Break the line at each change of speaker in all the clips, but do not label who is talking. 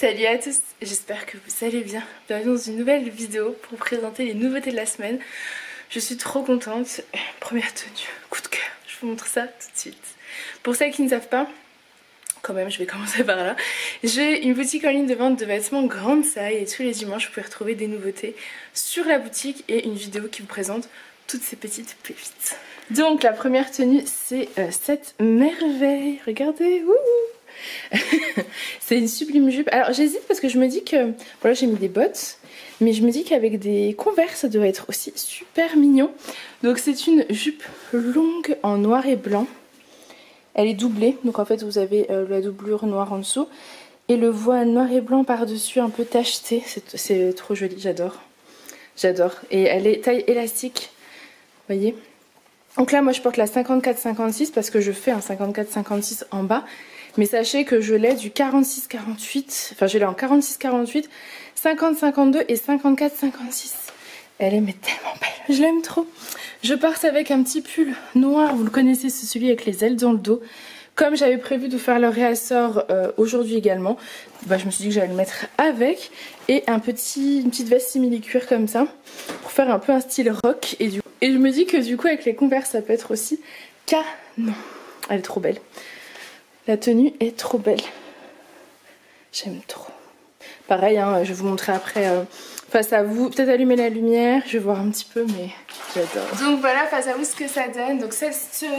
Salut à tous, j'espère que vous allez bien. Bienvenue dans une nouvelle vidéo pour vous présenter les nouveautés de la semaine. Je suis trop contente. Première tenue, coup de cœur, je vous montre ça tout de suite. Pour celles qui ne savent pas, quand même je vais commencer par là, j'ai une boutique en ligne de vente de vêtements grande taille et tous les dimanches vous pouvez retrouver des nouveautés sur la boutique et une vidéo qui vous présente toutes ces petites pépites. Donc la première tenue c'est cette merveille, regardez, c'est une sublime jupe. Alors j'hésite parce que je me dis que, voilà, j'ai mis des bottes, mais je me dis qu'avec des Converse ça devrait être aussi super mignon. Donc c'est une jupe longue en noir et blanc. Elle est doublée, donc en fait vous avez la doublure noire en dessous et le voile noir et blanc par dessus un peu tacheté. C'est trop joli, j'adore. J'adore. Et elle est taille élastique, vous voyez. Donc là moi je porte la 54-56 parce que je fais un 54-56 en bas. Mais sachez que je l'ai du 46-48, enfin je l'ai en 46-48, 50-52 et 54-56. Elle est mais tellement belle, je l'aime trop. Je porte avec un petit pull noir, vous le connaissez, c'est celui avec les ailes dans le dos. Comme j'avais prévu de faire le réassort aujourd'hui également, bah, je me suis dit que j'allais le mettre avec. Et une petite veste simili-cuir comme ça, pour faire un peu un style rock. Et je me dis que du coup avec les Converse ça peut être aussi canon. Elle est trop belle. La tenue est trop belle. J'aime trop. Pareil, hein, je vais vous montrer après face à vous. Peut-être allumer la lumière. Je vais voir un petit peu, mais j'adore. Donc voilà, face à vous ce que ça donne. Donc ce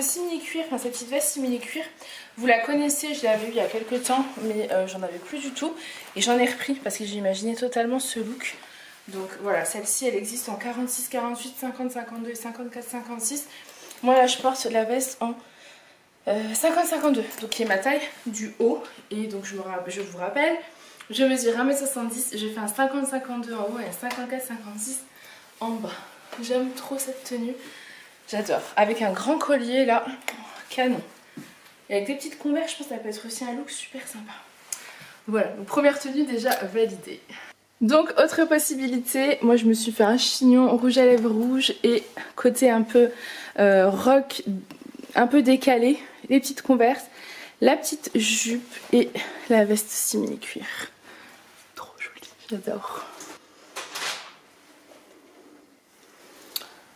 simili-cuir, enfin cette petite veste simili-cuir, vous la connaissez, je l'avais eu il y a quelques temps, mais j'en avais plus du tout. Et j'en ai repris parce que j'ai imaginé totalement ce look. Donc voilà, celle-ci elle existe en 46-48, 50-52 et 54-56. Moi là je porte la veste en 50-52, donc qui est ma taille du haut. Et donc je vous rappelle, je mesure 1m70, j'ai fait un 50-52 en haut et un 54-56 en bas. J'aime trop cette tenue, j'adore. Avec un grand collier là, canon. Et avec des petites Converse, je pense que ça peut être aussi un look super sympa. Voilà, donc première tenue déjà validée. Donc autre possibilité, moi je me suis fait un chignon rouge à lèvres rouge et côté un peu rock, un peu décalé, les petites Converse, la petite jupe et la veste simili-cuir. Trop jolie, j'adore.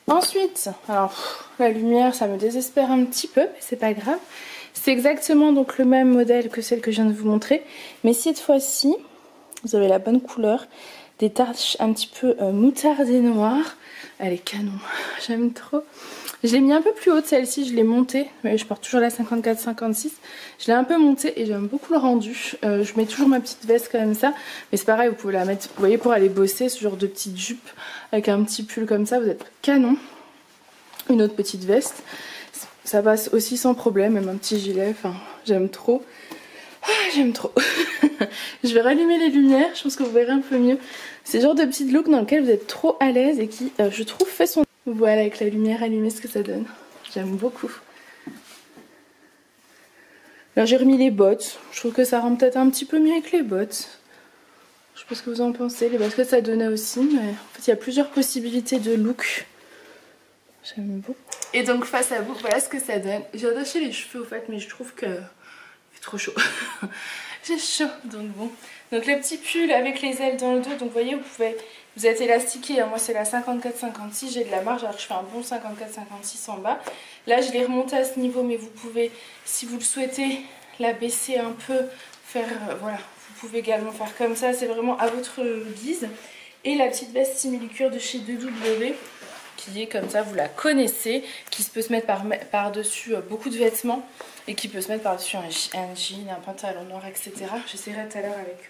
Ensuite, alors la lumière ça me désespère un petit peu, mais c'est pas grave. C'est exactement donc le même modèle que celle que je viens de vous montrer, mais cette fois-ci, vous avez la bonne couleur, des taches un petit peu moutardées noires. Elle est canon, j'aime trop. Je l'ai mis un peu plus haute celle-ci, je l'ai montée, mais je porte toujours la 54-56. Je l'ai un peu montée et j'aime beaucoup le rendu. Je mets toujours ma petite veste comme ça, mais c'est pareil, vous pouvez la mettre, vous voyez, pour aller bosser, ce genre de petite jupe avec un petit pull comme ça, vous êtes canon. Une autre petite veste, ça passe aussi sans problème, même un petit gilet, enfin j'aime trop. Ah, j'aime trop. Je vais rallumer les lumières, je pense que vous verrez un peu mieux. C'est le genre de petit look dans lequel vous êtes trop à l'aise et qui, je trouve, fait son... Voilà, avec la lumière allumée, ce que ça donne. J'aime beaucoup. Là, j'ai remis les bottes. Je trouve que ça rend peut-être un petit peu mieux avec les bottes. Je sais pas ce que vous en pensez, les baskets ça donnait aussi, mais en fait, il y a plusieurs possibilités de look. J'aime beaucoup. Et donc, face à vous, voilà ce que ça donne. J'ai attaché les cheveux, au fait, mais je trouve que... il fait trop chaud. J'ai chaud, donc bon. Donc le petit pull avec les ailes dans le dos, donc vous voyez, vous êtes élastiqué, moi c'est la 54-56, j'ai de la marge, alors je fais un bon 54-56 en bas. Là je l'ai remonté à ce niveau, mais vous pouvez, si vous le souhaitez, la baisser un peu, faire, voilà, vous pouvez également faire comme ça, c'est vraiment à votre guise. Et la petite veste simili-cuir de chez 2W, qui est comme ça, vous la connaissez, qui peut se mettre par-dessus beaucoup de vêtements et qui peut se mettre par-dessus un jean, un pantalon noir, etc. J'essaierai tout à l'heure avec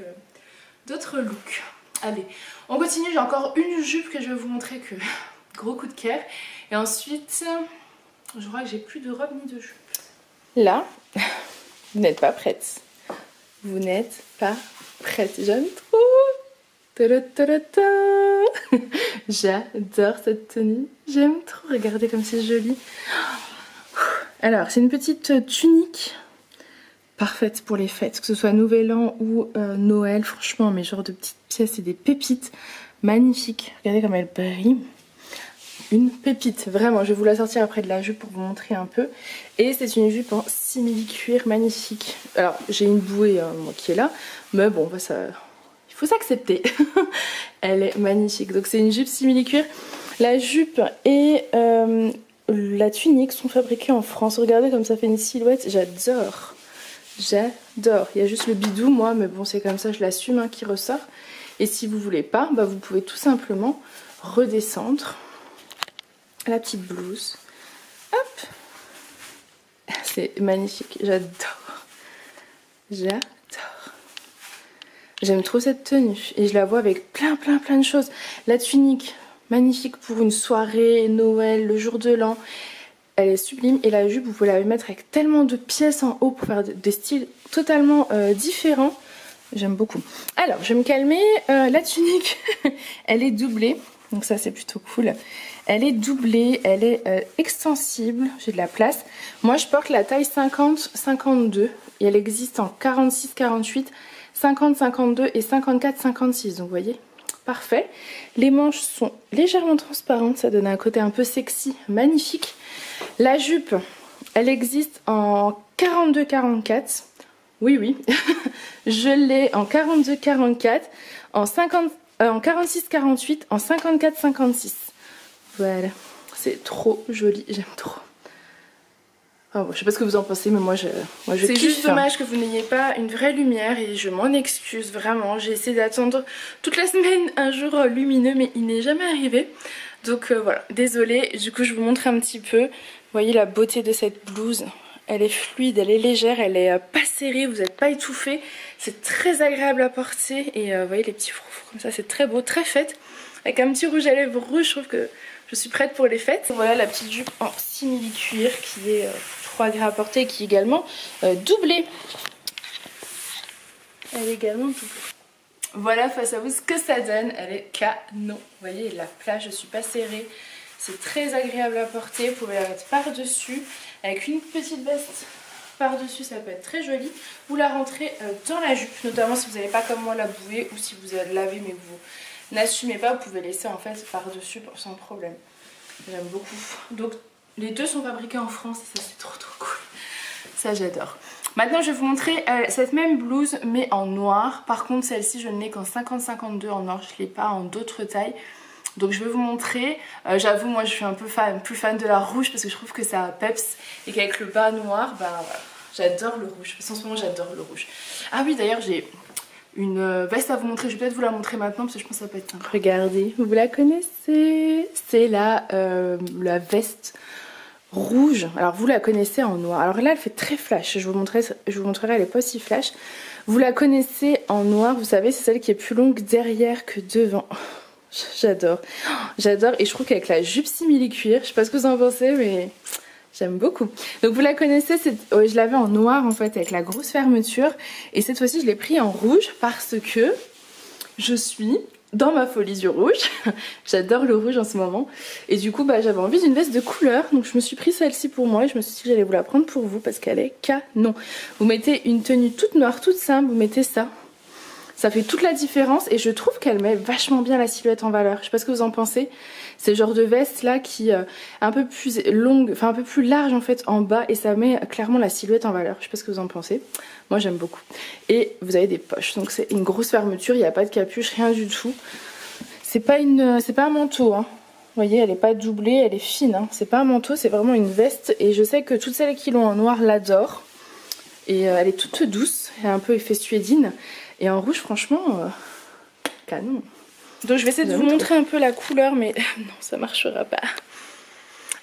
d'autres looks. Allez, on continue, j'ai encore une jupe que je vais vous montrer, que gros coup de cœur. Et ensuite, je crois que j'ai plus de robe ni de jupe. Là, vous n'êtes pas prête. Vous n'êtes pas prête. J'aime trop. J'adore cette tenue, j'aime trop, regardez comme c'est joli. Alors c'est une petite tunique parfaite pour les fêtes, que ce soit Nouvel An ou Noël, franchement mes genres de petites pièces et des pépites magnifiques. Regardez comme elle brille, une pépite, vraiment. Je vais vous la sortir après de la jupe pour vous montrer un peu. Et c'est une jupe en simili-cuir magnifique. Alors j'ai une bouée moi, qui est là, mais bon bah, ça, il faut s'accepter. Elle est magnifique. Donc c'est une jupe simili-cuir. La jupe et la tunique sont fabriquées en France. Regardez comme ça fait une silhouette, j'adore. J'adore. Il y a juste le bidou moi, mais bon c'est comme ça, je l'assume hein, qui ressort. Et si vous voulez pas, bah, vous pouvez tout simplement redescendre la petite blouse. Hop, c'est magnifique, j'adore. J'adore. J'aime trop cette tenue et je la vois avec plein de choses. La tunique, magnifique pour une soirée, Noël, le jour de l'an. Elle est sublime et la jupe, vous pouvez la mettre avec tellement de pièces en haut pour faire des styles totalement différents. J'aime beaucoup. Alors, je vais me calmer. La tunique, elle est doublée. Donc ça, c'est plutôt cool. Elle est doublée, elle est extensible. J'ai de la place. Moi, je porte la taille 50-52. Et elle existe en 46-48, 50-52 et 54-56. Donc, vous voyez, parfait. Les manches sont légèrement transparentes. Ça donne un côté un peu sexy, magnifique. La jupe, elle existe en 42-44. Oui, je l'ai en 42-44, en 46-48, en 54-56. Voilà, c'est trop joli, j'aime trop. Oh, bon, je sais pas ce que vous en pensez, mais moi je kiffe. C'est juste dommage que vous n'ayez pas une vraie lumière et je m'en excuse vraiment. J'ai essayé d'attendre toute la semaine un jour lumineux, mais il n'est jamais arrivé. Donc voilà, désolée, du coup je vous montre un petit peu. Vous voyez la beauté de cette blouse. Elle est fluide, elle est légère, elle est pas serrée, vous n'êtes pas étouffé. C'est très agréable à porter et vous voyez les petits froufrous comme ça, c'est très beau, très fête. Avec un petit rouge à lèvres rouge, je trouve que je suis prête pour les fêtes. Voilà la petite jupe en simili-cuir qui est trop agréable à porter et qui est également doublée. Elle est également doublée. Voilà face à vous ce que ça donne, elle est canon. Vous voyez la plage, je suis pas serrée. C'est très agréable à porter, vous pouvez la mettre par-dessus. Avec une petite veste par-dessus, ça peut être très joli. Vous la rentrez dans la jupe, notamment si vous n'avez pas comme moi la bouée ou si vous avez lavé mais vous n'assumez pas, vous pouvez laisser en fait par-dessus sans problème. J'aime beaucoup. Donc les deux sont fabriqués en France et ça c'est trop cool. Ça j'adore. Maintenant je vais vous montrer cette même blouse mais en noir. Par contre celle-ci je ne l'ai qu'en 50-52 en noir, je ne l'ai pas en d'autres tailles. Donc je vais vous montrer, j'avoue moi je suis un peu plus fan de la rouge parce que je trouve que ça peps et qu'avec le bas noir, bah voilà, j'adore le rouge, parce qu'en ce moment j'adore le rouge. Ah oui d'ailleurs j'ai une veste à vous montrer, je vais peut-être vous la montrer maintenant parce que je pense que ça peut être sympa. Regardez, vous la connaissez, c'est la veste rouge, alors vous la connaissez en noir, alors là elle fait très flash, je vous montrerai elle est pas aussi flash. Vous la connaissez en noir, vous savez c'est celle qui est plus longue derrière que devant. J'adore, j'adore et je trouve qu'avec la jupe simili-cuir, je sais pas ce que vous en pensez mais j'aime beaucoup. Donc vous la connaissez, je l'avais en noir en fait avec la grosse fermeture et cette fois-ci je l'ai pris en rouge parce que je suis dans ma folie du rouge. J'adore le rouge en ce moment et du coup bah, j'avais envie d'une veste de couleur donc je me suis pris celle-ci pour moi et je me suis dit que j'allais vous la prendre pour vous parce qu'elle est canon. Vous mettez une tenue toute noire, toute simple, vous mettez ça. Ça fait toute la différence et je trouve qu'elle met vachement bien la silhouette en valeur. Je sais pas ce que vous en pensez. C'est le genre de veste là qui est un peu plus longue, enfin un peu plus large en fait en bas et ça met clairement la silhouette en valeur. Je sais pas ce que vous en pensez. Moi j'aime beaucoup. Et vous avez des poches. Donc c'est une grosse fermeture, il n'y a pas de capuche, rien du tout. C'est pas un manteau hein. Vous voyez, elle est pas doublée, elle est fine. Hein. C'est pas un manteau, c'est vraiment une veste. Et je sais que toutes celles qui l'ont en noir l'adorent. Et elle est toute douce, elle est un peu effet suédine. Et en rouge, franchement, canon. Donc je vais essayer de vous montrer un peu la couleur, mais non, ça marchera pas.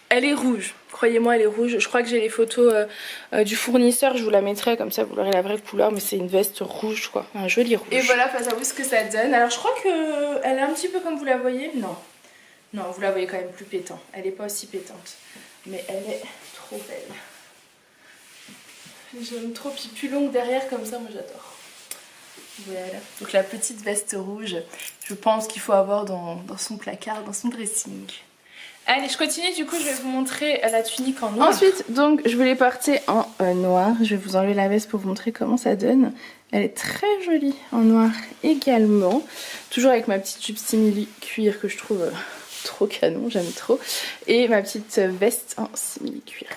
Elle est rouge, croyez-moi, elle est rouge. Je crois que j'ai les photos du fournisseur, je vous la mettrai, comme ça vous aurez la vraie couleur. Mais c'est une veste rouge, quoi, un joli rouge. Et voilà, face à vous ce que ça donne. Alors je crois qu'elle est un petit peu comme vous la voyez. Non, non, vous la voyez quand même plus pétante. Elle n'est pas aussi pétante, mais elle est trop belle. J'aime trop, puis plus longue derrière comme ça, moi j'adore. Voilà, donc la petite veste rouge, je pense qu'il faut avoir dans son placard, dans son dressing. Allez, je continue, du coup je vais vous montrer la tunique en noir. Ensuite, donc je voulais porter en noir, je vais vous enlever la veste pour vous montrer comment ça donne. Elle est très jolie en noir également, toujours avec ma petite jupe simili cuir que je trouve trop canon, j'aime trop. Et ma petite veste en simili-cuir.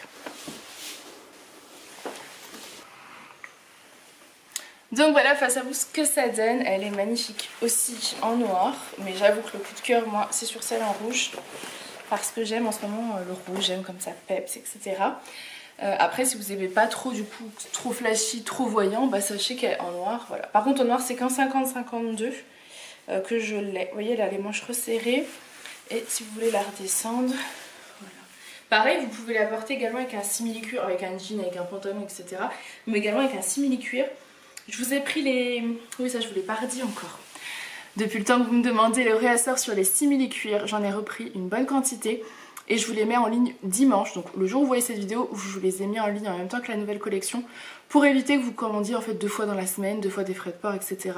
Donc voilà, face à vous ce que ça donne. Elle est magnifique aussi en noir, mais j'avoue que le coup de cœur, moi, c'est sur celle en rouge, parce que j'aime en ce moment le rouge, j'aime comme ça peps, etc. Après, si vous n'aimez pas trop, du coup, trop flashy, trop voyant, bah sachez qu'elle est en noir, voilà. Par contre, en noir, c'est qu'en 50-52 que je l'ai. Vous voyez, elle a les manches resserrées, et si vous voulez la redescendre, voilà. Pareil, vous pouvez la porter également avec un simili-cuir, avec un jean, avec un pantalon, etc. Mais également avec un simili-cuir. Je vous ai pris les... Oui, ça je vous l'ai pas redit encore. Depuis le temps que vous me demandez le réassort sur les simili-cuir, j'en ai repris une bonne quantité. Et je vous les mets en ligne dimanche. Donc le jour où vous voyez cette vidéo, je vous les ai mis en ligne en même temps que la nouvelle collection. Pour éviter que vous commandiez en fait 2 fois dans la semaine, 2 fois des frais de port, etc.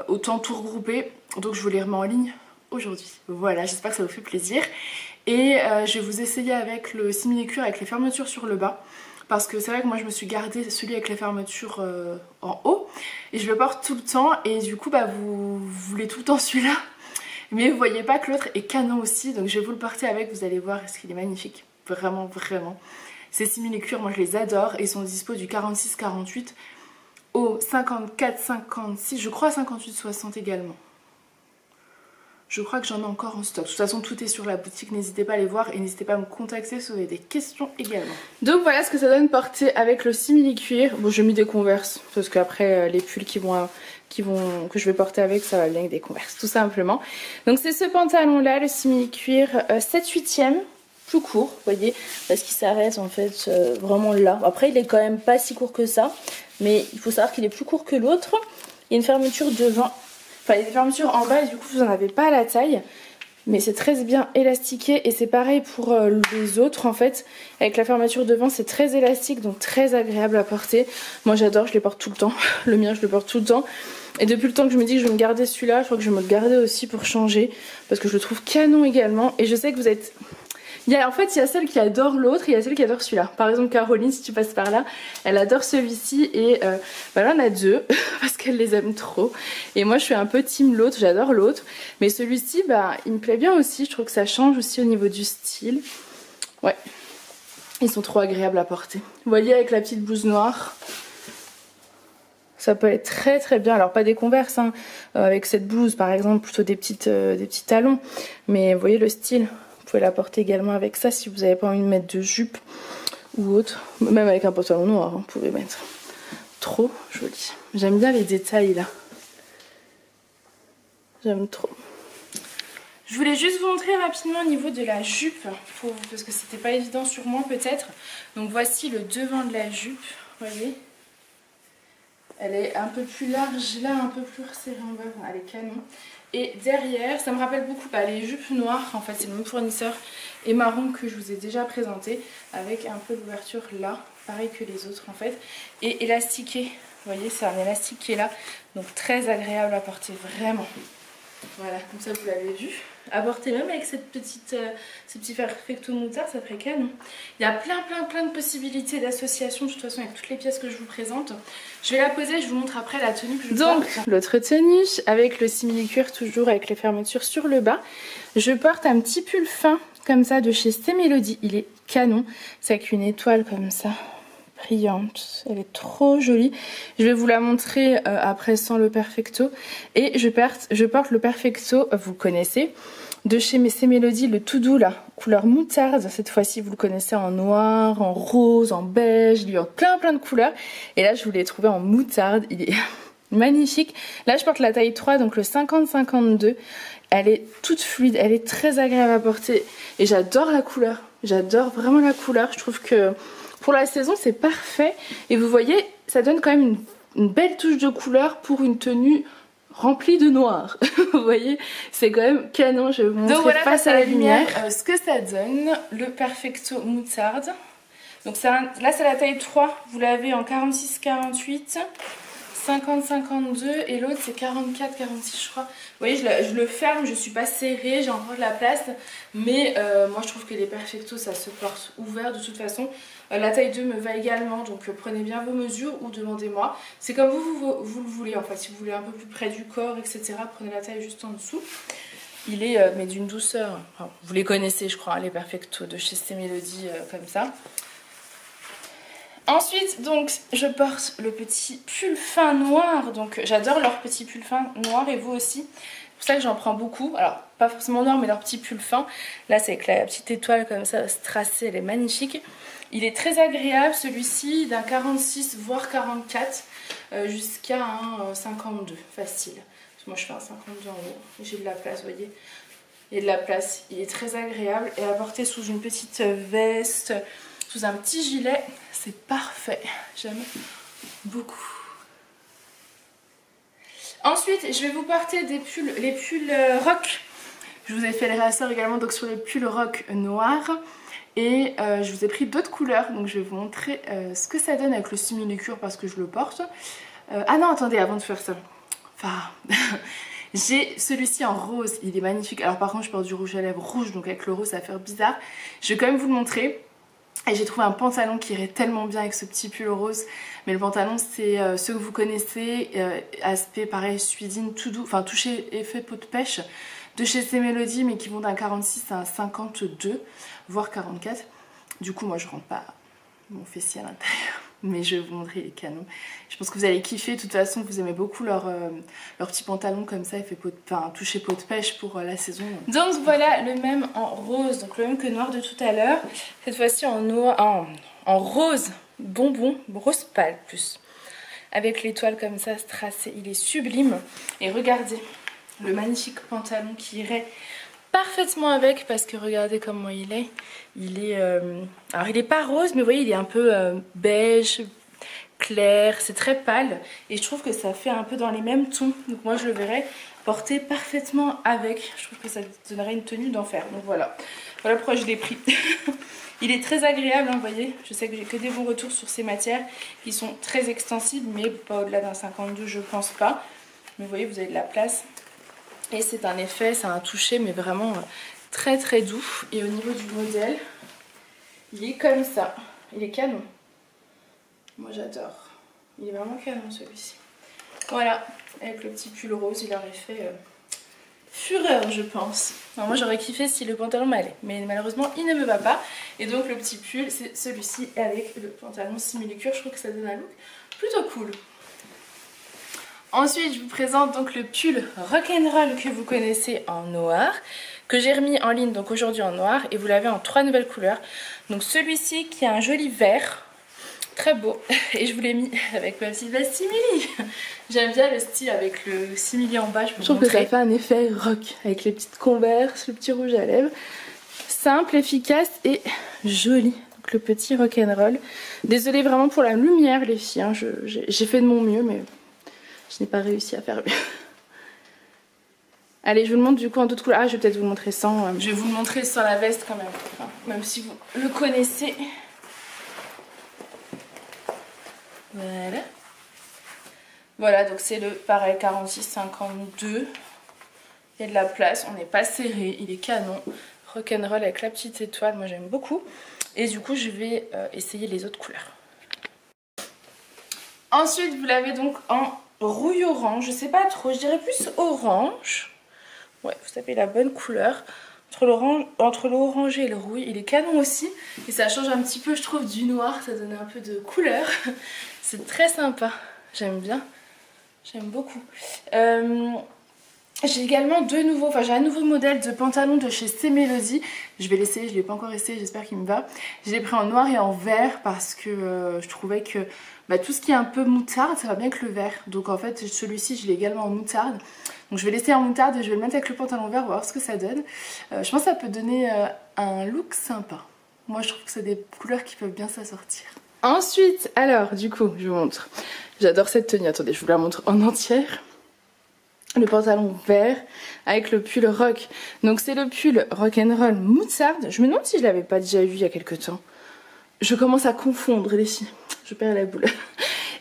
Autant tout regrouper. Donc je vous les remets en ligne aujourd'hui. Voilà, j'espère que ça vous fait plaisir. Et je vais vous essayer avec le simili-cuir avec les fermetures sur le bas. Parce que c'est vrai que moi je me suis gardé celui avec les fermetures en haut. Et je le porte tout le temps. Et du coup bah vous voulez tout le temps celui-là. Mais vous voyez pas que l'autre est canon aussi. Donc je vais vous le porter avec, vous allez voir, est-ce qu'il est magnifique. Vraiment, vraiment. Ces simili-cuir, moi je les adore. Et ils sont dispo du 46-48 au 54-56. Je crois 58-60 également. Je crois que j'en ai encore en stock. De toute façon, tout est sur la boutique. N'hésitez pas à les voir et n'hésitez pas à me contacter si vous avez des questions également. Donc voilà ce que ça donne porter avec le simili-cuir. Bon, j'ai mis des Converse parce qu'après les pulls que je vais porter avec, ça va bien avec des Converse, tout simplement. Donc c'est ce pantalon là, le simili-cuir 7/8e, plus court, vous voyez, parce qu'il s'arrête en fait vraiment là. Après, il est quand même pas si court que ça, mais il faut savoir qu'il est plus court que l'autre. Il y a une fermeture devant. Enfin, il y a des fermetures en bas et du coup vous n'en avez pas à la taille. Mais c'est très bien élastiqué et c'est pareil pour les autres en fait. Avec la fermeture devant c'est très élastique donc très agréable à porter. Moi j'adore, je les porte tout le temps. Le mien je le porte tout le temps. Et depuis le temps que je me dis que je vais me garder celui-là, je crois que je vais me le garder aussi pour changer. Parce que je le trouve canon également. Et je sais que vous êtes... En fait, il y a celle qui adore l'autre et il y a celle qui adore celui-là. Par exemple, Caroline, si tu passes par là, elle adore celui-ci. Et bah là, on a deux parce qu'elle les aime trop. Et moi, je suis un peu team l'autre, j'adore l'autre. Mais celui-ci, bah, il me plaît bien aussi. Je trouve que ça change aussi au niveau du style. Ouais, ils sont trop agréables à porter. Vous voyez, avec la petite blouse noire, ça peut être très très bien. Alors, pas des Converse, hein, avec cette blouse, par exemple, plutôt des petits talons. Mais vous voyez le style. Vous pouvez la porter également avec ça si vous n'avez pas envie de mettre de jupe ou autre. Même avec un pantalon noir, hein, vous pouvez mettre. Trop joli. J'aime bien les détails là. J'aime trop. Je voulais juste vous montrer rapidement au niveau de la jupe. Parce que c'était pas évident sur moi peut-être. Donc voici le devant de la jupe. Vous voyez ? Elle est un peu plus large là, un peu plus resserrée en bas. Elle est canon. Et derrière, ça me rappelle beaucoup les jupes noires, en fait c'est le même fournisseur, et marron que je vous ai déjà présenté, avec un peu d'ouverture là, pareil que les autres en fait, et élastiqué, vous voyez c'est un élastique qui est là, donc très agréable à porter, vraiment. Voilà, comme ça vous l'avez vu. À porter même avec ces petits perfecto moutarde, ça ferait canon. Il y a plein de possibilités d'association de toute façon avec toutes les pièces que je vous présente. Je vais la poser, je vous montre après la tenue que je porte. Donc l'autre tenue avec le simili-cuir toujours avec les fermetures sur le bas. Je porte un petit pull fin comme ça de chez Stemélodie. Il est canon, c'est avec une étoile comme ça. Brillante, elle est trop jolie. Je vais vous la montrer après sans le perfecto. Et je porte le perfecto, vous connaissez, de chez Stemélodie, le tout doux là, couleur moutarde. Cette fois-ci vous le connaissez en noir, en rose, en beige, il y a plein de couleurs. Et là je vous l'ai trouvé en moutarde, il est magnifique. Là je porte la taille 3, donc le 50-52. Elle est toute fluide, elle est très agréable à porter. Et j'adore la couleur, j'adore vraiment la couleur. Je trouve que pour la saison c'est parfait et vous voyez ça donne quand même une belle touche de couleur pour une tenue remplie de noir. Vous voyez c'est quand même canon, je vais vous montrer. Donc voilà, face à la lumière ce que ça donne, le perfecto moutarde. Donc là c'est la taille 3, vous l'avez en 46-48, 50-52 et l'autre c'est 44-46 je crois. Vous voyez je le ferme, je suis pas serrée, j'ai encore de la place. Mais moi je trouve que les perfectos ça se porte ouvert de toute façon. La taille 2 me va également, donc prenez bien vos mesures ou demandez-moi. C'est comme vous le voulez en fait, si vous voulez un peu plus près du corps etc. Prenez la taille juste en dessous. Il est mais d'une douceur. Enfin, vous les connaissez, je crois, hein, les Perfecto de chez C-Melody, comme ça. Ensuite, donc, je porte le petit pull fin noir. Donc, j'adore leur petit pull fin noir et vous aussi. C'est pour ça que j'en prends beaucoup. Alors, pas forcément noir, mais leur petit pull fin. Là, c'est avec la petite étoile comme ça, strassée, elle est magnifique. Il est très agréable, celui-ci, d'un 46 voire 44 jusqu'à un 52, facile. Parce que moi, je fais un 52 en haut. J'ai de la place, vous voyez. Il y a de la place. Il est très agréable et à porter sous une petite veste, sous un petit gilet, c'est parfait. J'aime beaucoup. Ensuite, je vais vous porter des pulls, les pulls rock. Je vous ai fait les réasseurs également donc sur les pulls rock noirs. Et je vous ai pris d'autres couleurs. Donc je vais vous montrer ce que ça donne avec le simili-cure parce que je le porte. Ah non, attendez, avant de faire ça. Enfin, j'ai celui-ci en rose. Il est magnifique. Alors par contre, je porte du rouge à lèvres rouge. Donc avec le rose, ça va faire bizarre. Je vais quand même vous le montrer. Et j'ai trouvé un pantalon qui irait tellement bien avec ce petit pull rose. Mais le pantalon c'est ceux que vous connaissez, aspect pareil suidine tout doux, enfin touché effet peau de pêche de chez C-Melody, mais qui vont d'un 46 à un 52 voire 44. Du coup moi je rentre pas mon fessier à l'intérieur, mais je vais vous montrer les canons. Je pense que vous allez kiffer. De toute façon vous aimez beaucoup leur petit pantalon comme ça, il fait toucher peau de pêche pour la saison. Donc voilà le même en rose, donc le même que noir de tout à l'heure, cette fois-ci en noir, en rose bonbon, rose pâle plus, avec l'étoile comme ça strassée. Il est sublime. Et regardez le magnifique pantalon qui irait parfaitement avec, parce que regardez comment il est. Alors il est pas rose, mais vous voyez il est un peu beige clair, c'est très pâle et je trouve que ça fait un peu dans les mêmes tons. Donc moi je le verrais porter parfaitement avec. Je trouve que ça donnerait une tenue d'enfer. Donc voilà pourquoi je l'ai pris. Il est très agréable, hein, vous voyez. Je sais que j'ai que des bons retours sur ces matières qui sont très extensibles, mais pas au-delà d'un 52, je pense pas. Mais vous voyez, vous avez de la place. Et c'est un effet, c'est un toucher, mais vraiment très très doux. Et au niveau du modèle, il est comme ça. Il est canon. Moi j'adore. Il est vraiment canon celui-ci. Voilà, avec le petit pull rose, il aurait fait fureur, je pense. Alors moi j'aurais kiffé si le pantalon m'allait, mais malheureusement il ne me va pas. Et donc le petit pull, c'est celui-ci avec le pantalon simili-cure. Je trouve que ça donne un look plutôt cool. Ensuite, je vous présente donc le pull rock'n'roll que vous connaissez en noir, que j'ai remis en ligne donc aujourd'hui en noir, et vous l'avez en 3 nouvelles couleurs. Donc celui-ci qui a un joli vert, très beau, et je vous l'ai mis avec ma petite veste simili. J'aime bien le style avec le simili en bas. Je trouve que ça fait un effet rock avec les petites converses, le petit rouge à lèvres. Simple, efficace et joli. Donc le petit rock'n'roll. Désolée vraiment pour la lumière les filles, hein. J'ai fait de mon mieux mais je n'ai pas réussi à faire mieux. Allez, je vous le montre du coup en d'autres couleurs. Ah, je vais peut-être vous le montrer sans. Je vais vous le montrer sans la veste quand même. Enfin, même si vous le connaissez. Voilà. Voilà, donc c'est le pareil 46-52. Il y a de la place, on n'est pas serré, il est canon. Rock'n'roll avec la petite étoile, moi j'aime beaucoup. Et du coup, je vais essayer les autres couleurs. Ensuite, vous l'avez donc en rouille orange. Je sais pas trop, je dirais plus orange. Ouais, vous savez la bonne couleur. Entre l'orange et le rouille, il est canon aussi. Et ça change un petit peu, je trouve, du noir. Ça donne un peu de couleur. C'est très sympa. J'aime bien. J'aime beaucoup. J'ai également j'ai un nouveau modèle de pantalon de chez C-Melody. Je vais l'essayer, je ne l'ai pas encore essayé, j'espère qu'il me va. Je l'ai pris en noir et en vert parce que je trouvais que tout ce qui est un peu moutarde, ça va bien avec le vert. Donc en fait, celui-ci, je l'ai également en moutarde. Donc je vais l'essayer en moutarde et je vais le mettre avec le pantalon vert, on va voir ce que ça donne. Je pense que ça peut donner un look sympa. Moi, je trouve que c'est des couleurs qui peuvent bien s'assortir. Ensuite, alors, du coup, je vous montre. J'adore cette tenue. Attendez, je vous la montre en entière. Le pantalon vert avec le pull rock. Donc c'est le pull rock'n'roll moutarde. Je me demande si je l'avais pas déjà vu il y a quelques temps. Je commence à confondre les filles. Je perds la boule.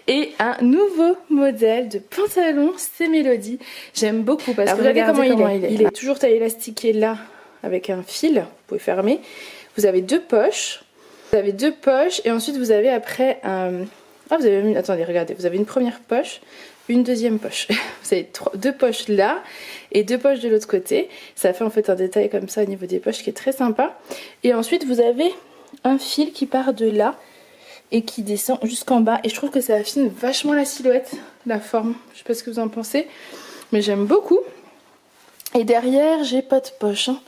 Et un nouveau modèle de pantalon C-Melody. J'aime beaucoup parce que regardez comment il est. Il est toujours taille élastiqué là avec un fil. Vous pouvez fermer. Vous avez deux poches. Vous avez deux poches et ensuite vous avez après un... Ah, vous avez mis... Attendez, regardez. Vous avez une première poche. une deuxième poche. Vous avez deux poches là et deux poches de l'autre côté. Ça fait en fait un détail comme ça au niveau des poches qui est très sympa. Et ensuite vous avez un fil qui part de là et qui descend jusqu'en bas. Et je trouve que ça affine vachement la silhouette, la forme. Je sais pas ce que vous en pensez, mais j'aime beaucoup. Et derrière j'ai pas de poche, hein.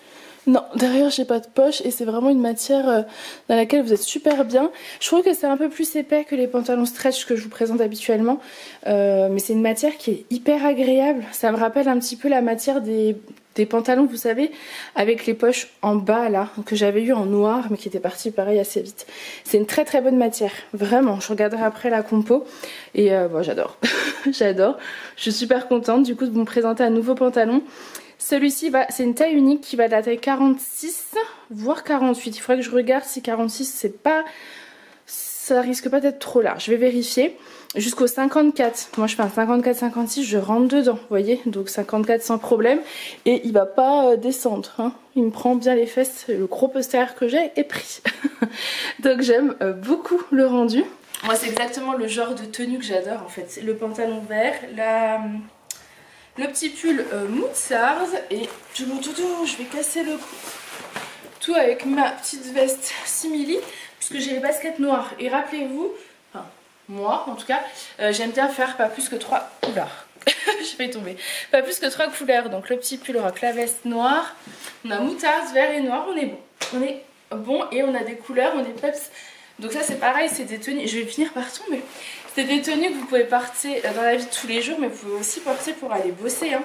Non, derrière j'ai pas de poche et c'est vraiment une matière dans laquelle vous êtes super bien. Je trouve que c'est un peu plus épais que les pantalons stretch que je vous présente habituellement. Mais c'est une matière qui est hyper agréable. Ça me rappelle un petit peu la matière des pantalons, vous savez, avec les poches en bas là, que j'avais eu en noir mais qui était parti pareil assez vite. C'est une très très bonne matière, vraiment. Je regarderai après la compo et bon, j'adore. J'adore. Je suis super contente du coup de vous présenter un nouveau pantalon. Celui-ci, c'est une taille unique qui va de la taille 46 voire 48. Il faudrait que je regarde si 46 ça risque pas d'être trop large. Je vais vérifier. Jusqu'au 54. Moi je fais un 54-56, je rentre dedans, vous voyez. Donc 54 sans problème. Et il va pas descendre, hein. Il me prend bien les fesses. Le gros postérieur que j'ai est pris. Donc j'aime beaucoup le rendu. Moi c'est exactement le genre de tenue que j'adore en fait. Le pantalon vert, le petit pull moutarde et je vais casser le tout avec ma petite veste simili puisque j'ai les baskets noires. Et rappelez-vous, enfin moi en tout cas, j'aime bien faire pas plus que 3 couleurs. Je vais tomber. Pas plus que 3 couleurs. Donc le petit pull rock, la veste noire, on a moutarde, vert et noir, on est bon. On est bon et on a des couleurs, on est peps. Donc ça c'est pareil, c'est des tenues, je vais finir par tomber. C'est des tenues que vous pouvez porter dans la vie de tous les jours, mais vous pouvez aussi porter pour aller bosser, hein.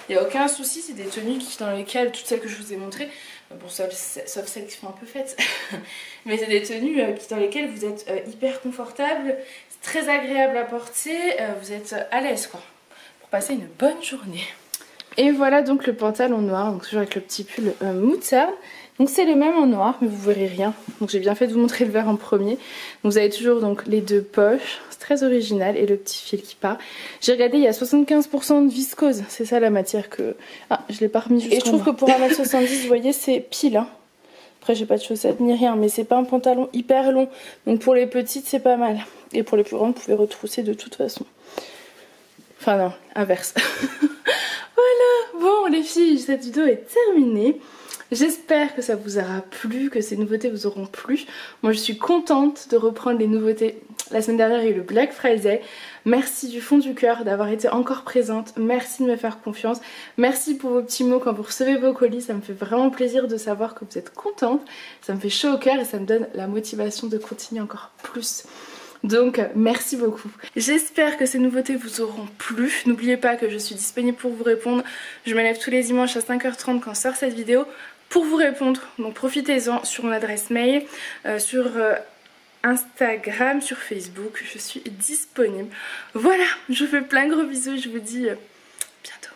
Il n'y a aucun souci, c'est des tenues dans lesquelles, toutes celles que je vous ai montrées, bon sauf celles qui sont un peu faites, mais c'est des tenues dans lesquelles vous êtes hyper confortable, c'est très agréable à porter, vous êtes à l'aise quoi, pour passer une bonne journée. Et voilà donc le pantalon noir, donc toujours avec le petit pull moutarde. Donc c'est le même en noir, mais vous verrez rien. Donc j'ai bien fait de vous montrer le vert en premier. Donc vous avez toujours donc les deux poches, c'est très original, et le petit fil qui part. J'ai regardé, il y a 75% de viscose, c'est ça la matière que... Ah, je l'ai pas remis jusqu'en bas. Et je trouve que pour 1m70, vous voyez, c'est pile, hein. Après j'ai pas de chaussettes ni rien, mais c'est pas un pantalon hyper long. Donc pour les petites c'est pas mal. Et pour les plus grandes, vous pouvez retrousser de toute façon. Enfin non, inverse. Voilà, bon les filles, cette vidéo est terminée. J'espère que ça vous aura plu, que ces nouveautés vous auront plu. Moi je suis contente de reprendre les nouveautés. La semaine dernière il y a eu le Black Friday. Merci du fond du cœur d'avoir été encore présente. Merci de me faire confiance. Merci pour vos petits mots quand vous recevez vos colis. Ça me fait vraiment plaisir de savoir que vous êtes contente. Ça me fait chaud au cœur et ça me donne la motivation de continuer encore plus. Donc merci beaucoup. J'espère que ces nouveautés vous auront plu. N'oubliez pas que je suis disponible pour vous répondre. Je me lève tous les dimanches à 5h30 quand sort cette vidéo pour vous répondre. Donc profitez-en sur mon adresse mail, sur Instagram, sur Facebook. Je suis disponible. Voilà, je vous fais plein de gros bisous et je vous dis bientôt.